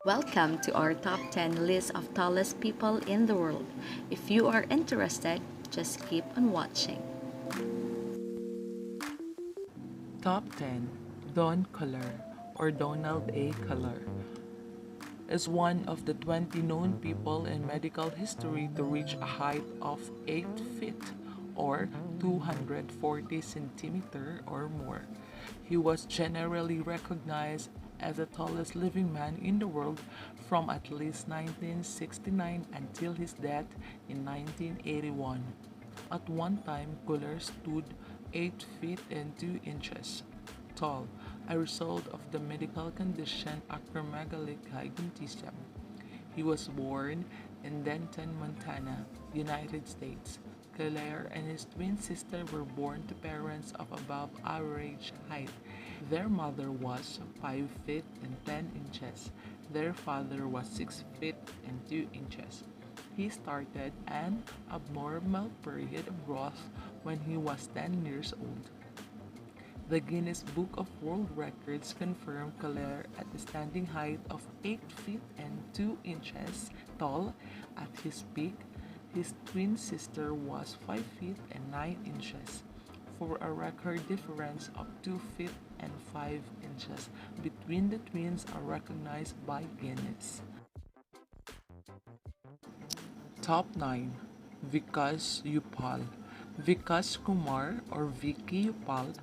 Welcome to our top 10 list of tallest people in the world. If you are interested, just keep on watching. Top 10. Don Koehler, or Donald A. Koehler, is one of the 20 known people in medical history to reach a height of 8 feet or 240 centimeter or more. He was generally recognized as the tallest living man in the world from at least 1969 until his death in 1981. At one time, Koehler stood 8 feet and 2 inches tall, a result of the medical condition acromegaly gigantism. He was born in Denton, Montana, United States. Koehler and his twin sister were born to parents of above average height. Their mother was 5 feet and 10 inches. Their father was 6 feet and 2 inches. He started an abnormal period of growth when he was 10 years old. The Guinness Book of World Records confirmed Koehler at a standing height of 8 feet and 2 inches tall. At his peak, his twin sister was 5 feet and 9 inches, for a record difference of 2 feet and 5 inches between the twins are recognized by Guinness. Top 9. Vikas Uppal. Vikas Kumar, or Vicky Uppal,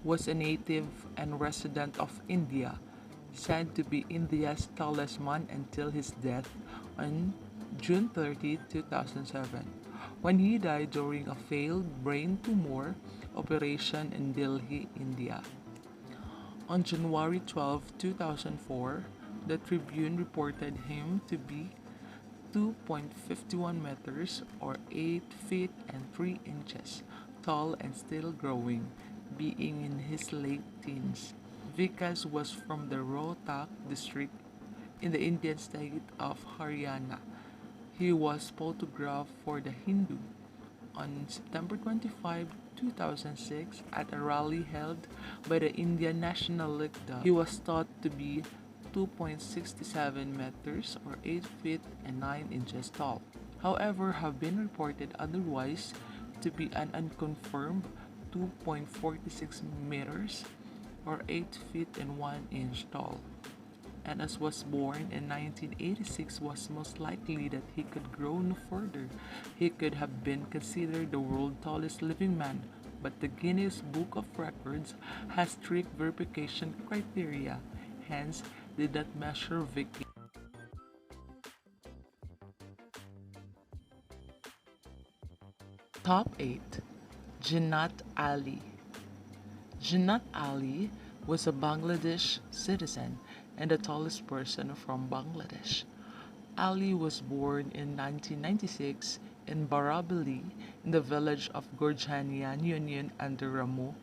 was a native and resident of India, said to be India's tallest man until his death on June 30, 2007, when he died during a failed brain tumor operation in Delhi, India. On January 12, 2004, the Tribune reported him to be 2.51 meters or 8 feet and 3 inches tall and still growing, being in his late teens. Vikas was from the Rohtak district in the Indian state of Haryana. He was photographed for The Hindu on September 25, 2006 at a rally held by the Indian National League. He was thought to be 2.67 meters or 8 feet and 9 inches tall. However, have been reported otherwise to be an unconfirmed 2.46 meters or 8 feet and 1 inch tall. And as was born in 1986, was most likely that he could grow no further. He could have been considered the world's tallest living man, but the Guinness Book of Records has strict verification criteria, hence did not measure Vicky. Top 8. Janat Ali. Janat Ali was a Bangladesh citizen and the tallest person from Bangladesh. Ali was born in 1996 in Barabali in the village of Gorjanian Union under Ramu,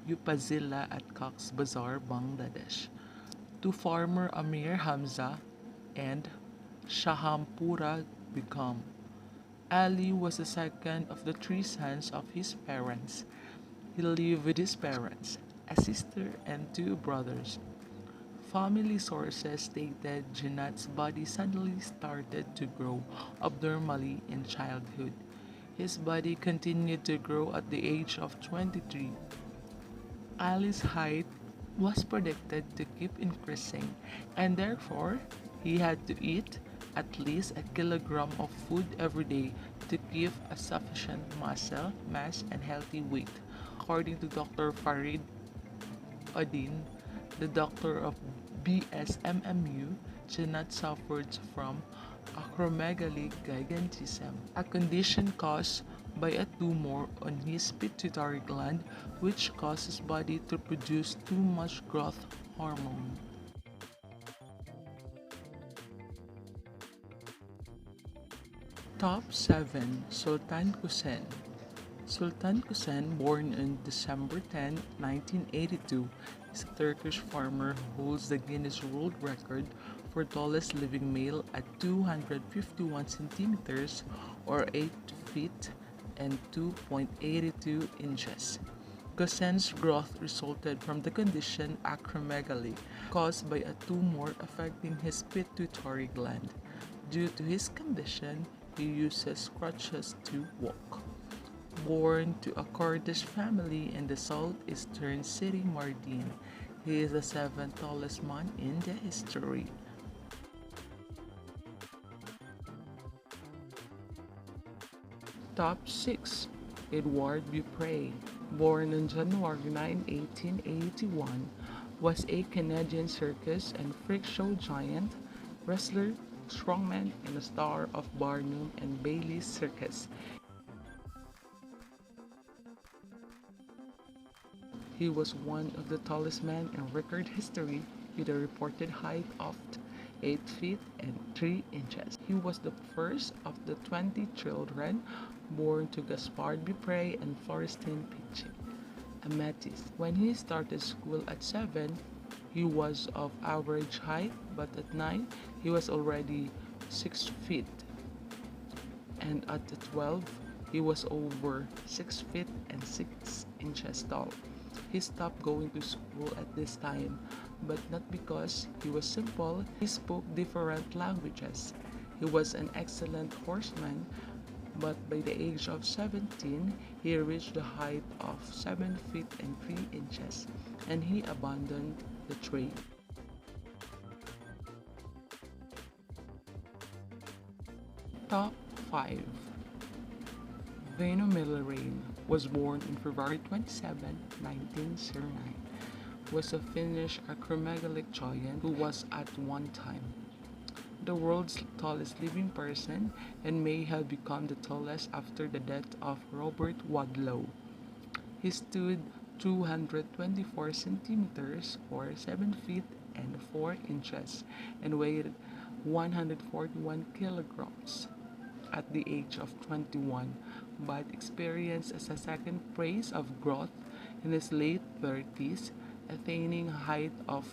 Upazila at Cox's Bazar, Bangladesh, to farmer Amir Hamza and Shahampura Begum. Ali was the second of the three sons of his parents. He lived with his parents, a sister, and two brothers. Family sources stated Janat's body suddenly started to grow abnormally in childhood. His body continued to grow at the age of 23. Ali's height was predicted to keep increasing, and therefore he had to eat at least a kilogram of food every day to keep a sufficient muscle mass and healthy weight. According to Dr. Farid Odin, the doctor of BSMMU, Janat suffered from acromegaly gigantism, a condition caused by a tumor on his pituitary gland which causes body to produce too much growth hormone. Top 7. Sultan Kosen. Sultan Kosen, born on December 10, 1982, is a Turkish farmer who holds the Guinness World Record for tallest living male at 251 centimeters or 8 feet and 2.82 inches. Kosen's growth resulted from the condition acromegaly, caused by a tumor affecting his pituitary gland. Due to his condition, he uses crutches to walk. Born to a Kurdish family in the southeastern city Mardin, he is the seventh tallest man in the history. Top 6. Edward Beaupre, born on January 9, 1881, was a Canadian circus and freak show giant, wrestler, strongman, and a star of Barnum and Bailey's Circus. He was one of the tallest men in record history with a reported height of 8 feet and 3 inches. He was the first of the 20 children born to Gaspard Beaupre and Florestine Pitching, a Métis. When he started school at 7, he was of average height, but at 9, he was already 6 feet. And at 12, he was over 6 feet and 6 inches tall. He stopped going to school at this time, but not because he was simple. He spoke different languages. He was an excellent horseman, but by the age of 17, he reached the height of 7 feet and 3 inches, and he abandoned the trade. Top 5. Väinö Myllyrinne was born on February 27, 1909. Was a Finnish acromegalic giant who was at one time the world's tallest living person and may have become the tallest after the death of Robert Wadlow. He stood 224 centimeters or 7 feet and 4 inches and weighed 141 kilograms at the age of 21, but experienced a second phase of growth in his late 30s, attaining a height of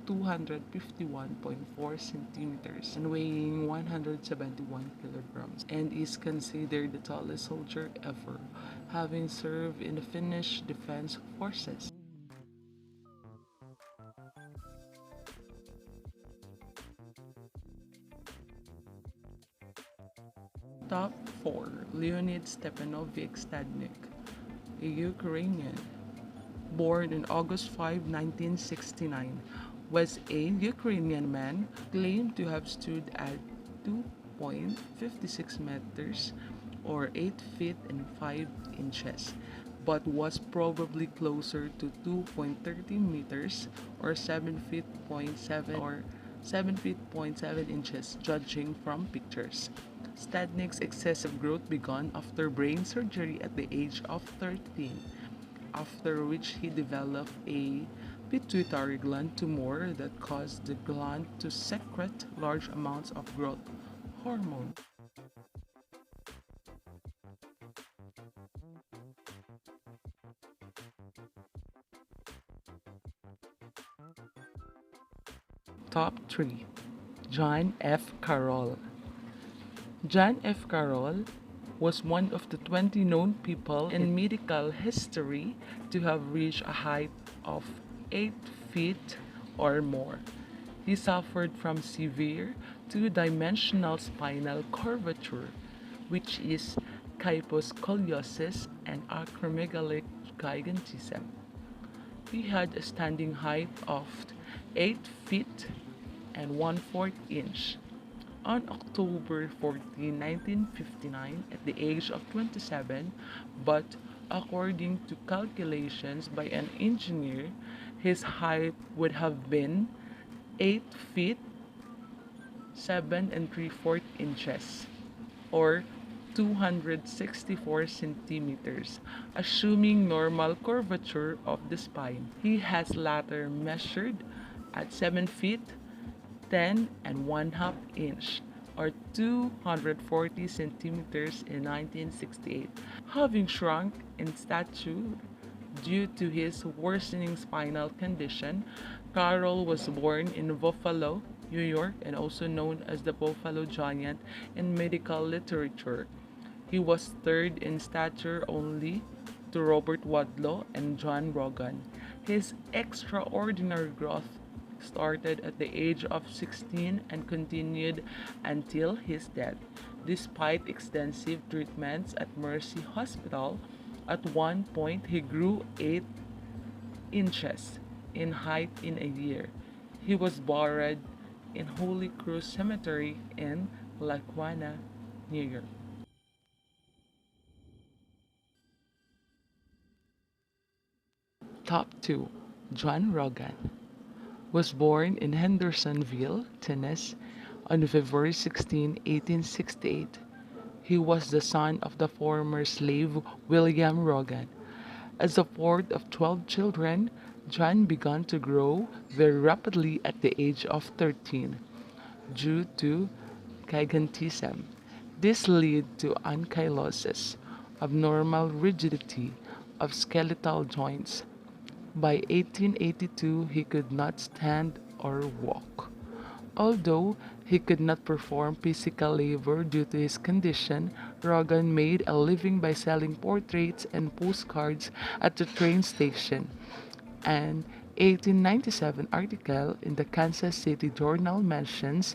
251.4 centimeters and weighing 171 kilograms, and is considered the tallest soldier ever, having served in the Finnish Defense Forces. Top 4. Leonid Stadnyk, a Ukrainian. Born on August 5, 1969, was a Ukrainian man claimed to have stood at 2.56 meters or 8 feet and 5 inches, but was probably closer to 2.13 meters or 7 feet point 7 or 7 feet point 7 inches, judging from pictures. Stadnyk's excessive growth began after brain surgery at the age of 13, after which he developed a pituitary gland tumor that caused the gland to secrete large amounts of growth hormone. Top 3. John F. Carroll. John F. Carroll was one of the 20 known people in medical history to have reached a height of 8 feet or more. He suffered from severe two-dimensional spinal curvature, which is kyphoscoliosis and acromegalic gigantism. He had a standing height of 8 feet and 1/4 inch. On October 14, 1959, at the age of 27, but according to calculations by an engineer, his height would have been 8 feet 7 3/4 inches or 264 centimeters, assuming normal curvature of the spine. He has later measured at 7 feet 10 1/2 inch or 240 centimeters in 1968. Having shrunk in stature due to his worsening spinal condition, Carroll was born in Buffalo, New York, and also known as the Buffalo Giant in medical literature. He was third in stature only to Robert Wadlow and John Rogan. His extraordinary growth started at the age of 16 and continued until his death. Despite extensive treatments at Mercy Hospital, at one point he grew 8 inches in height in a year. He was buried in Holy Cross Cemetery in Lackawanna, New York. Top 2. John Rogan was born in Hendersonville, Tennessee on February 16, 1868. He was the son of the former slave William Rogan. As the fourth of 12 children, John began to grow very rapidly at the age of 13 due to gigantism. This led to ankylosis, abnormal rigidity of skeletal joints. By 1882, he could not stand or walk. Although he could not perform physical labor due to his condition, Rogan made a living by selling portraits and postcards at the train station. An 1897 article in the Kansas City Journal mentions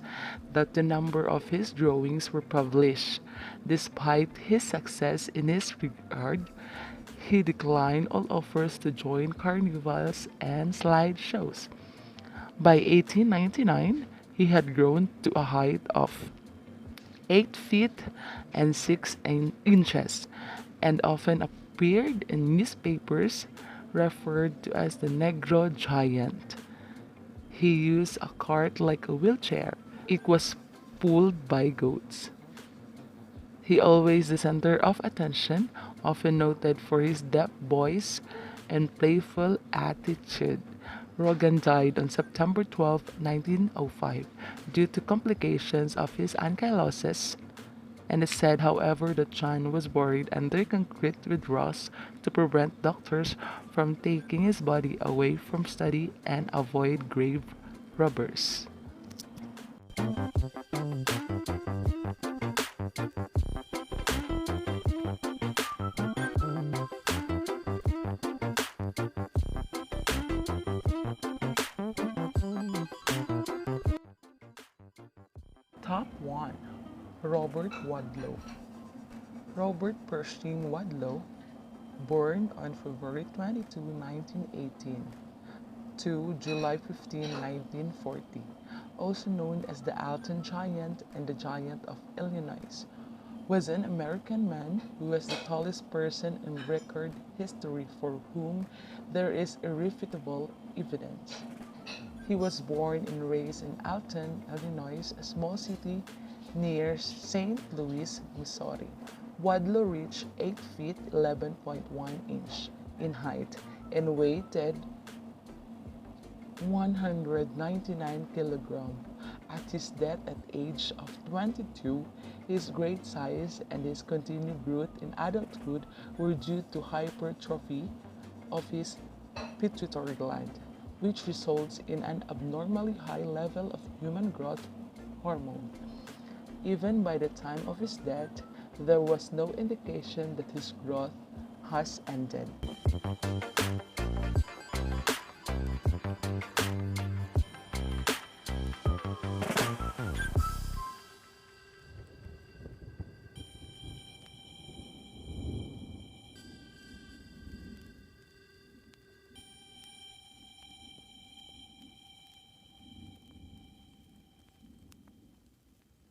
that the number of his drawings were published. Despite his success in this regard, he declined all offers to join carnivals and slide shows. By 1899, he had grown to a height of 8 feet and 6 inches and often appeared in newspapers referred to as the Negro Giant. He used a cart like a wheelchair. It was pulled by goats. He always the center of attention, often noted for his deep voice and playful attitude. Rogan died on September 12, 1905, due to complications of his ankylosis, and it said, however, that John was buried under concrete with Ross to prevent doctors from taking his body away from study and avoid grave robbers. Top 1. Robert Wadlow. Robert Pershing Wadlow, born on February 22, 1918 to July 15, 1940, also known as the Alton Giant and the Giant of Illinois, was an American man who was the tallest person in record history for whom there is irrefutable evidence. He was born and raised in Alton, Illinois, a small city near St. Louis, Missouri. Wadlow reached 8 feet 11.1 inch in height and weighed 199 kilograms. At his death at age of 22, his great size and his continued growth in adulthood were due to hypertrophy of his pituitary gland, which results in an abnormally high level of human growth hormone. Even by the time of his death, there was no indication that his growth has ended.